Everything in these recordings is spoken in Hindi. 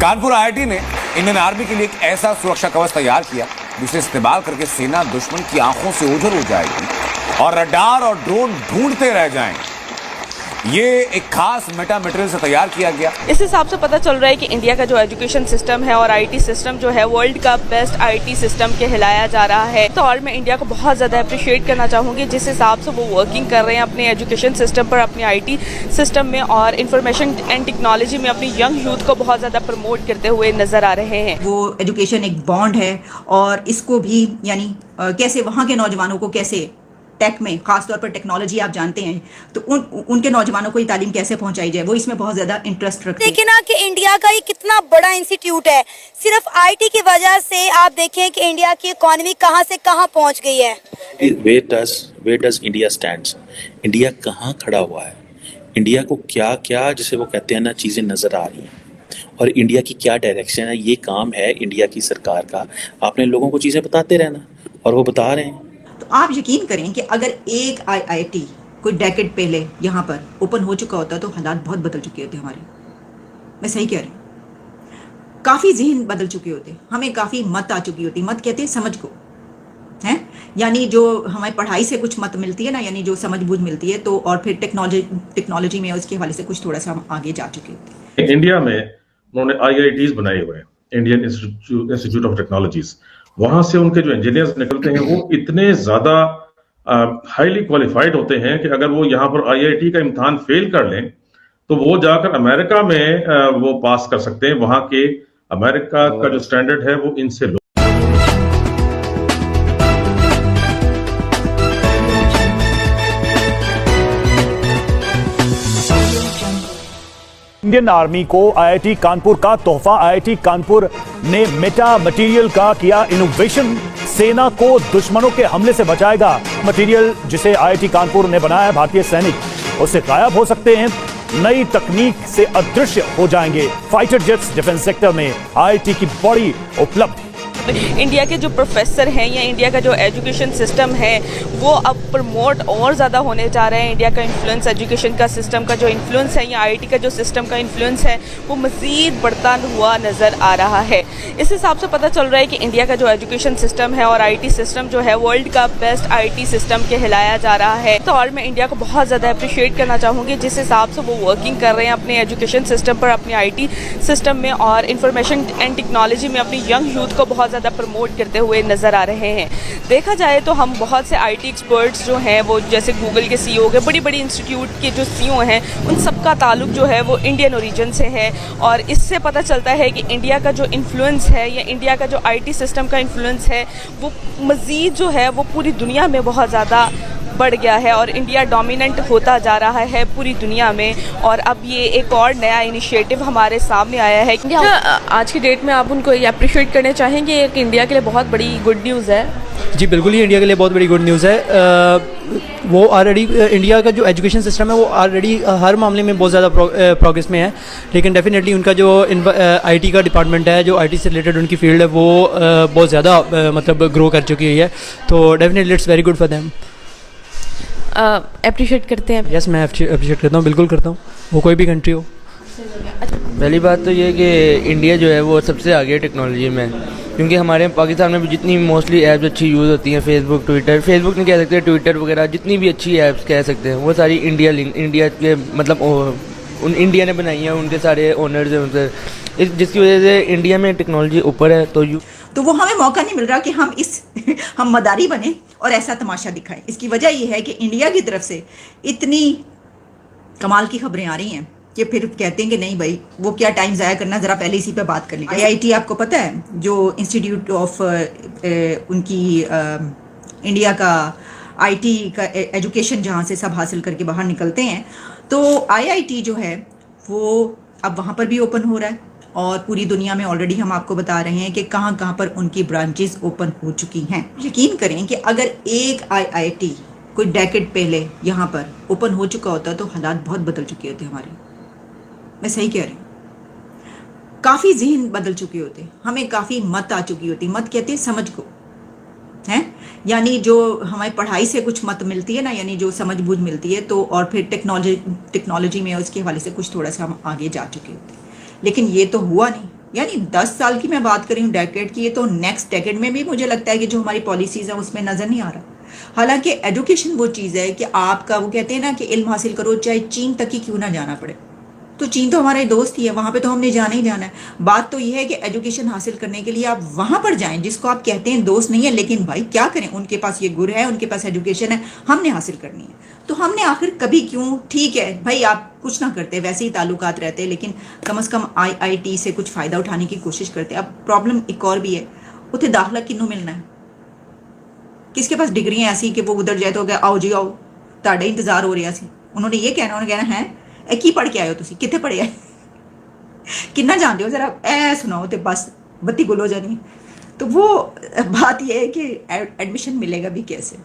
कानपुर आईआईटी ने इंडियन आर्मी के लिए एक ऐसा सुरक्षा कवच तैयार किया जिसे इस्तेमाल करके सेना दुश्मन की आंखों से ओझल हो जाएगी और रडार और ड्रोन ढूंढते रह जाएंगे। ये एक खास मेटा मटेरियल से तैयार किया गया। इस हिसाब से पता चल रहा है कि इंडिया का जो एजुकेशन सिस्टम है और आईटी सिस्टम जो है वर्ल्ड का बेस्ट आईटी सिस्टम कहलाया जा रहा है। तो और मैं इंडिया को बहुत ज़्यादा अप्रिशिएट करना चाहूँगी जिस हिसाब से वो वर्किंग कर रहे हैं अपने एजुकेशन सिस्टम पर, अपने आईटी सिस्टम में और इंफॉर्मेशन एंड टेक्नोलॉजी में अपनी यंग यूथ को बहुत ज़्यादा प्रमोट करते हुए नजर आ रहे हैं। वो एजुकेशन एक बॉन्ड है और इसको भी यानी कैसे वहाँ के नौजवानों को कैसे टेक में, खासतौर पर टेक्नोलॉजी आप जानते हैं, तो उनके नौजवानों को ये तालीम कैसे पहुंचाई जाए, वो इसमें बहुत ज्यादा इंटरेस्ट रखते हैं। देखिए ना कि इंडिया का ये कितना बड़ा इंस्टीट्यूट है, सिर्फ आईटी की वजह से आप देखें कि इंडिया की इकोनॉमी कहां से कहां पहुंच गई है। Where does India stands? India कहाँ खड़ा हुआ है, इंडिया को क्या क्या जिसे वो कहते हैं ना चीज़ें नज़र आ रही हैं और इंडिया की क्या डायरेक्शन है। ये काम है इंडिया की सरकार का, आपने लोगों को चीज़ें बताते रहना और वो बता रहे हैं। तो आप यकीन करें कि अगर एक आईआईटी कोई डेकेड पहले यहाँ पर ओपन हो चुका होता तो हालात बहुत बदल चुके होते हमारे। मैं सही कह रही हूँ, काफ़ी जहन बदल चुके होते, हमें काफ़ी मत आ चुकी होती। मत कहते हैं समझ को, हैं यानी जो हमें पढ़ाई से कुछ मत मिलती है ना, यानी जो समझ बूझ मिलती है, तो और फिर टेक्नोलॉजी में उसके हवाले से कुछ थोड़ा सा हम आगे जा चुके होते। इंडिया में उन्होंने आईआईटीज बनाए हुए हैं, इंडियन इंस्टीट्यूट ऑफ टेक्नोलॉजीज। वहां से उनके जो इंजीनियर्स निकलते हैं वो इतने ज्यादा हाईली क्वालिफाइड होते हैं कि अगर वो यहाँ पर आईआईटी का इम्तिहान फेल कर लें तो वो जाकर अमेरिका में वो पास कर सकते हैं। वहां के अमेरिका का जो स्टैंडर्ड है वो इनसे लो। इंडियन आर्मी को आईआईटी कानपुर का तोहफा। आईआईटी कानपुर ने मेटा मटेरियल का किया इनोवेशन, सेना को दुश्मनों के हमले से बचाएगा। मटेरियल जिसे आईआईटी कानपुर ने बनाया, भारतीय सैनिक उससे गायब हो सकते हैं, नई तकनीक से अदृश्य हो जाएंगे। फाइटर जेट्स डिफेंस सेक्टर में आईआईटी की बड़ी उपलब्धि। इंडिया के जो प्रोफेसर हैं या इंडिया का जो एजुकेशन सिस्टम है वो अब प्रमोट और ज़्यादा होने जा रहे हैं। इंडिया का इन्फ्लुएंस, एजुकेशन का सिस्टम का जो इन्फ्लुएंस है या आईटी का जो सिस्टम का इन्फ्लुएंस है वो मज़ीद बढ़ता हुआ नज़र आ रहा है। इस हिसाब से पता चल रहा है कि इंडिया का जो एजुकेशन सिस्टम है और आईटी सिस्टम जो है वर्ल्ड का बेस्ट आईटी सिस्टम कहलाया जा रहा है। तो और मैं इंडिया को बहुत ज़्यादा अप्रिशिएट करना चाहूँगी जिस हिसाब से वो वर्किंग कर रहे हैं अपने एजुकेशन सिस्टम पर, अपने आईटी सिस्टम में और इंफॉर्मेशन एंड टेक्नोलॉजी में अपनी यंग यूथ को बहुत ज़्यादा प्रमोट करते हुए नज़र आ रहे हैं। देखा जाए तो हम बहुत से आईटी एक्सपर्ट्स जो हैं वो जैसे गूगल के सीईओ के, बड़ी बड़ी इंस्टीट्यूट के जो सीईओ हैं, उन सबका ताल्लुक जो है वो इंडियन ओरिजिन से है और इससे पता चलता है कि इंडिया का जो इन्फ्लुएंस है या इंडिया का जो आईटी सिस्टम का इन्फ्लुएंस है वो मज़ीद जो है वो पूरी दुनिया में बहुत ज़्यादा बढ़ गया है और इंडिया डोमिनेंट होता जा रहा है पूरी दुनिया में। और अब ये एक और नया इनिशिएटिव हमारे सामने आया है। आज की डेट में आप उनको ये अप्रिशिएट करने चाहेंगे कि इंडिया के लिए बहुत बड़ी गुड न्यूज़ है? जी बिल्कुल, ये इंडिया के लिए बहुत बड़ी गुड न्यूज़ है। वो ऑलरेडी इंडिया का जो एजुकेशन सिस्टम है वो ऑलरेडी हर मामले में बहुत ज़्यादा प्रोग्रेस में है, लेकिन डेफिनेटली उनका जो आईटी का डिपार्टमेंट है, जो आईटी से रिलेटेड उनकी फील्ड है, वो बहुत ज़्यादा मतलब ग्रो कर चुकी है। तो definitely it's very good for them. Appreciate करते हैं? यस, मैं अप्रिशिएट करता हूँ, बिल्कुल करता हूँ, वो कोई भी कंट्री हो। पहली बात तो ये कि इंडिया जो है वो सबसे आगे टेक्नोलॉजी में, क्योंकि हमारे पाकिस्तान में भी जितनी मोस्टली ऐप्स अच्छी यूज़ होती हैं, फेसबुक नहीं कह सकते, ट्विटर वगैरह, जितनी भी अच्छी ऐप्स कह सकते हैं वो सारी इंडिया के मतलब उन इंडिया ने बनाई हैं, उनके सारे ओनर्स हैं उनसे, जिसकी वजह से इंडिया में टेक्नोलॉजी ऊपर है। तो वो हमें मौका नहीं मिल रहा कि हम मदारी बने और ऐसा तमाशा दिखाएं। इसकी वजह ये है कि इंडिया की तरफ से इतनी कमाल की खबरें आ रही हैं कि फिर कहते हैं कि नहीं भाई वो क्या टाइम ज़ाया करना, ज़रा पहले इसी पे बात कर लें। आईआईटी आपको पता है जो इंस्टीट्यूट ऑफ उनकी इंडिया का आईटी का एजुकेशन जहाँ से सब हासिल करके बाहर निकलते हैं, तो आईआईटी जो है वो अब वहाँ पर भी ओपन हो रहा है और पूरी दुनिया में ऑलरेडी हम आपको बता रहे हैं कि कहाँ कहाँ पर उनकी ब्रांचेस ओपन हो चुकी हैं। यकीन करें कि अगर एक आईआईटी कोई डेकेड पहले यहाँ पर ओपन हो चुका होता तो हालात बहुत बदल चुके होते हमारे। मैं सही कह रही हूँ, काफ़ी जहन बदल चुके होते, हमें काफ़ी मत आ चुकी होती। मत कहते हैं समझ को, हैं यानी जो हमें पढ़ाई से कुछ मत मिलती है ना, यानी जो समझ बूझ मिलती है, तो और फिर टेक्नोलॉजी में उसके हवाले से कुछ थोड़ा सा हम आगे जा चुके होते। लेकिन ये तो हुआ नहीं। यानी 10 साल की मैं बात कर रही हूँ, डेकेड की, ये तो नेक्स्ट डेकेड में भी मुझे लगता है कि जो हमारी पॉलिसीज़ हैं उसमें नज़र नहीं आ रहा। हालांकि एजुकेशन वो चीज़ है कि आपका, वो कहते हैं ना कि इल्म हासिल करो चाहे चीन तक ही क्यों ना जाना पड़े। तो चीन तो हमारा दोस्त ही है, वहाँ पे तो हमने जाना ही जाना है। बात तो यह है कि एजुकेशन हासिल करने के लिए आप वहाँ पर जाएं जिसको आप कहते हैं दोस्त नहीं है, लेकिन भाई क्या करें, उनके पास ये गुर है, उनके पास एजुकेशन है, हमने हासिल करनी है। तो हमने आखिर कभी क्यों, ठीक है भाई आप कुछ ना करते, वैसे ही ताल्लुकात रहते, लेकिन कम से कम IIT से कुछ फ़ायदा उठाने की कोशिश करते। अब प्रॉब्लम एक और भी है, उसे दाखिला किन्नू मिलना है, किसके पास डिग्रियाँ ऐसी कि वो उधर जाए तो आओ जी आओ ताड़े इंतजार हो रहा सी, उन्होंने ये कहना, उन्होंने कहना है ए की पढ़ के आए हो तुसी, कितने पढ़े है, कितना जानते हो, जरा ए सुनाओ तो बस बत्ती गुल हो जानी। तो वो बात ये है कि एडमिशन मिलेगा भी कैसे,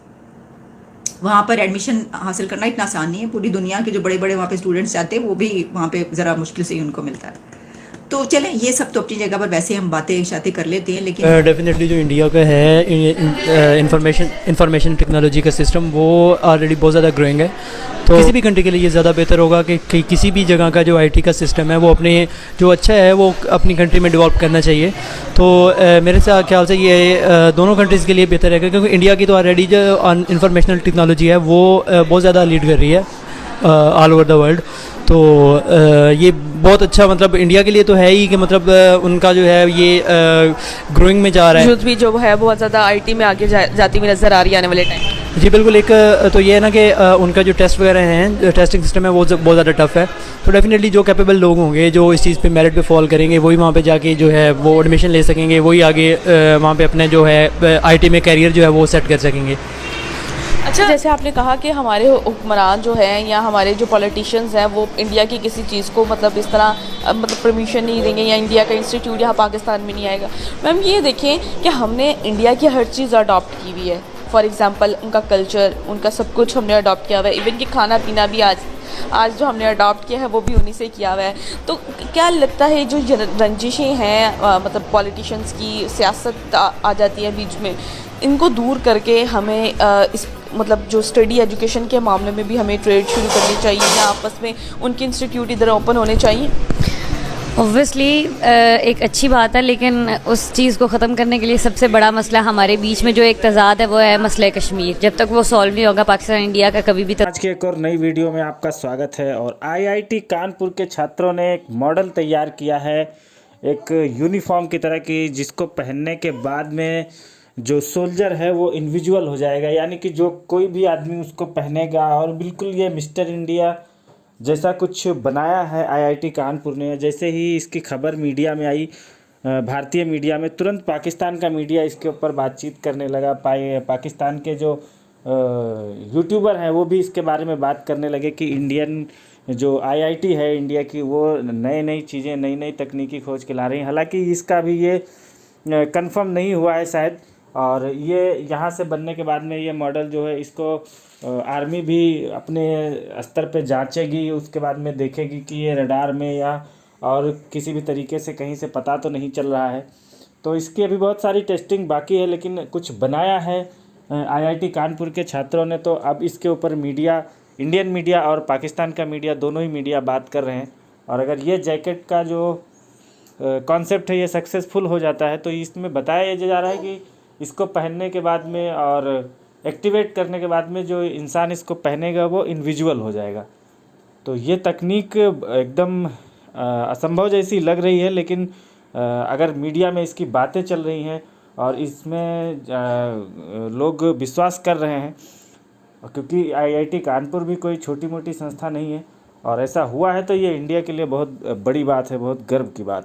वहाँ पर एडमिशन हासिल करना इतना आसान नहीं है। पूरी दुनिया के जो बड़े बड़े वहाँ पे स्टूडेंट्स जाते हैं वो भी वहाँ पे ज़रा मुश्किल से ही उनको मिलता है। तो चलें, ये सब तो अपनी जगह पर वैसे हम बातें शातें कर लेते हैं, लेकिन डेफिनेटली जो इंडिया का है इंफॉर्मेशन टेक्नोलॉजी का सिस्टम वो ऑलरेडी बहुत ज़्यादा ग्रोइंग है। तो किसी भी कंट्री के लिए ये ज़्यादा बेहतर होगा कि किसी भी जगह का जो IT का सिस्टम है वो अपने जो अच्छा है वो अपनी कंट्री में डेवलप करना चाहिए। तो मेरे ख्याल से ये दोनों कंट्रीज़ के लिए बेहतर है, क्योंकि इंडिया की तो ऑलरेडी जो इंफॉर्मेशनल टेक्नोलॉजी है वो बहुत ज़्यादा लीड कर रही है ऑल ओवर द वर्ल्ड। तो ये बहुत अच्छा, मतलब इंडिया के लिए तो है ही कि मतलब उनका जो है ये ग्रोइंग में जा रहा है। यूथ भी जो है बहुत ज़्यादा IT में आगे जाती हुई नज़र आ रही है आने वाले टाइम। जी बिल्कुल। एक तो ये है ना कि उनका जो टेस्ट वगैरह हैं, टेस्टिंग सिस्टम है वो बहुत ज़्यादा टफ है। तो डेफिनेटली जो कैपेबल लोग होंगे जो इस चीज़ पे मेरिट पे फॉल करेंगे वही वहाँ पे जाके जो है वो एडमिशन ले सकेंगे, वही आगे वहाँ पे अपने जो है IT में कैरियर जो है वो सेट कर सकेंगे। अच्छा, जैसे आपने कहा कि हमारे हुक्मरान जो हैं या हमारे जो पॉलिटिशियंस हैं वो इंडिया की किसी चीज़ को मतलब इस तरह मतलब परमिशन नहीं देंगे या इंडिया का इंस्टीट्यूट यहाँ पाकिस्तान में नहीं आएगा। मैम ये देखें कि हमने इंडिया की हर चीज़ अडॉप्ट की हुई है। फॉर एग्ज़ाम्पल उनका कल्चर, उनका सब कुछ हमने अडॉप्ट किया हुआ है। इवन कि खाना पीना भी आज जो हमने अडॉप्ट किया है वो भी उन्हीं से किया हुआ है। तो क्या लगता है जो रंजिशें हैं मतलब पॉलिटिशियंस की, सियासत आ जाती है बीच में, इनको दूर करके हमें इस मतलब जो स्टडी एजुकेशन के मामले में भी हमें ट्रेड शुरू करनी चाहिए या आपस में उनके इंस्टीट्यूट इधर ओपन होने चाहिए? ऑब्वियसली एक अच्छी बात है, लेकिन उस चीज़ को ख़त्म करने के लिए सबसे बड़ा मसला हमारे बीच में जो एक तज़ाद है वो है मसला कश्मीर। जब तक वो सॉल्व नहीं होगा पाकिस्तान इंडिया का कभी भी आज की एक और नई वीडियो में आपका स्वागत है। और IIT कानपुर के छात्रों ने एक मॉडल तैयार किया है एक यूनिफॉर्म की तरह की, जिसको पहनने के बाद में जो सोल्जर है वो इनविजुअल हो जाएगा, यानी कि जो कोई भी आदमी उसको पहनेगा और बिल्कुल ये मिस्टर इंडिया जैसा कुछ बनाया है IIT कानपुर ने। जैसे ही इसकी खबर मीडिया में आई, भारतीय मीडिया में, तुरंत पाकिस्तान का मीडिया इसके ऊपर बातचीत करने लगा। पाकिस्तान के जो यूट्यूबर हैं वो भी इसके बारे में बात करने लगे कि इंडियन जो IIT है इंडिया की वो नई चीज़ें, नई तकनीकी खोज के ला रही हैं। हालांकि इसका भी ये कंफर्म नहीं हुआ है शायद, और ये यहाँ से बनने के बाद में ये मॉडल जो है इसको आर्मी भी अपने स्तर पे जांचेगी, उसके बाद में देखेगी कि ये रडार में या और किसी भी तरीके से कहीं से पता तो नहीं चल रहा है। तो इसकी अभी बहुत सारी टेस्टिंग बाकी है, लेकिन कुछ बनाया है IIT कानपुर के छात्रों ने। तो अब इसके ऊपर मीडिया, इंडियन मीडिया और पाकिस्तान का मीडिया, दोनों ही मीडिया बात कर रहे हैं। और अगर ये जैकेट का जो कॉन्सेप्ट है ये सक्सेसफुल हो जाता है तो इसमें बताया जा रहा है कि इसको पहनने के बाद में और एक्टिवेट करने के बाद में जो इंसान इसको पहनेगा वो इनविजुअल हो जाएगा। तो ये तकनीक एकदम असंभव जैसी लग रही है, लेकिन अगर मीडिया में इसकी बातें चल रही हैं और इसमें लोग विश्वास कर रहे हैं, क्योंकि IIT कानपुर भी कोई छोटी मोटी संस्था नहीं है, और ऐसा हुआ है तो ये इंडिया के लिए बहुत बड़ी बात है, बहुत गर्व की बात है।